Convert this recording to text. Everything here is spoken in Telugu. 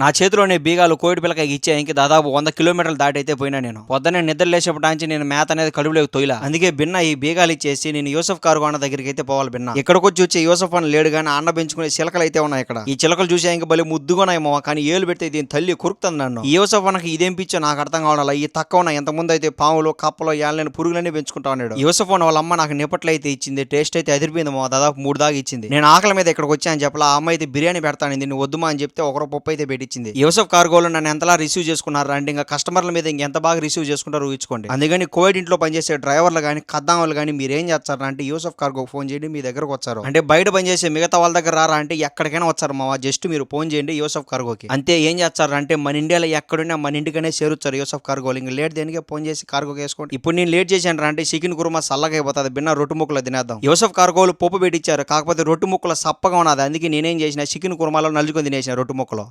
నా చేతిలోనే బీగాలు కోవిడ్ పిల్లకాయకి ఇచ్చే ఇంక దాదాపు 100 కిలోమీటర్లు దాటి అయితే పోయినా నేను పొద్దున్నే నిద్ర లేచేపటాంచి నేను మేత అనేది కడుపులోకి తొయిలా. అందుకే బిన్న ఈ బీగాలు ఇచ్చేసి నేను యూసఫ్ కార్గో అన్న దగ్గరికి అయితే పోవాలి. బిన్న ఇక్కడికి వచ్చి వచ్చే యూసఫ్ అన్న లేడు కానీ అన్న పెంచుకునే చిలకలు అయితే ఉన్నాయి ఇక్కడ. ఈ చిలకలు చూసే ఇంకా బలి ముద్దుగున్నాయేమో, కానీ ఏలు పెడితే దీని తల్లి కురుకుతుంది నన్ను. ఈ యూసఫ్ అన్నకి ఇదేం పిచ్చో నాకు అర్థం కావాలా. ఈ తక్కువ ఉన్నాయి, ఎంతమంది అయితే పాములు కప్పలు ఏళ్ళని పురుగులన్నీ పెంచుకుంటా ఉన్నాడు. యూసఫ్ అన్న వాళ్ళ అమ్మ నాకు నిప్పట్లు అయితే ఇచ్చింది. టేస్ట్ అయితే అదిరిపోయింది, దాదాపు 3 దాకా ఇచ్చింది. నేను ఆకలి మీద ఇక్కడికి వచ్చాను చెప్పలా. ఆ అమ్మ అయితే బిర్యానీ పెడతాను దీన్ని వద్దుమా అని చెప్తే ఒకరో పప్పు అయితే పెట్టించింది. యూసఫ్ కార్గోలో నన్ను ఎంతలా రిసీవ్ చేసుకున్నారు అంటే ఇంకా కస్టమర్ల మీద ఇంకెంత బాగా రిసీవ్ చేసుకుంటారో ఊహించుకోండి. అందుకని కోవిడ్ ఇంట్లో పనిచేసే డ్రైవర్లు కానీ కద్దాం వాళ్ళు కానీ మీరు ఏం చేస్తారు అంటే యూసఫ్ కార్గో ఫోన్ చేయండి, మీ దగ్గరకు వచ్చారు అంటే బయట పనిచేసే మిగతా వాళ్ళ దగ్గర రారా అంటే ఎక్కడికైనా వచ్చారు మావా, జస్ట్ మీరు ఫోన్ చేయండి యూసఫ్ కార్గోకి అంతే. ఏం చేస్తారు అంటే మన ఇండియాలో ఎక్కడున్నా మన ఇంటికనే చేరుస్తారు యూసఫ్ కార్గోలు. ఇంకా లేట్ దేనికే ఫోన్ చేసి కార్గోకి వేసుకోండి. ఇప్పుడు నేను లేట్ చేశాను అంటే చికెన్ కుర్మా సల్లగా అయిపోతుంది, బిన్న రొట్టు ముక్కలు తినేద్దాం. యూసఫ్ కార్గోలు పప్పు పెట్టించారు, కాకపోతే రొట్టు ముక్కలు సప్పగా ఉన్నది. అందుకే నేనేం చేసిన చికెన్ కుర్మాలో నలుచుకొని తినేసిన రొట్టు ముక్కలు.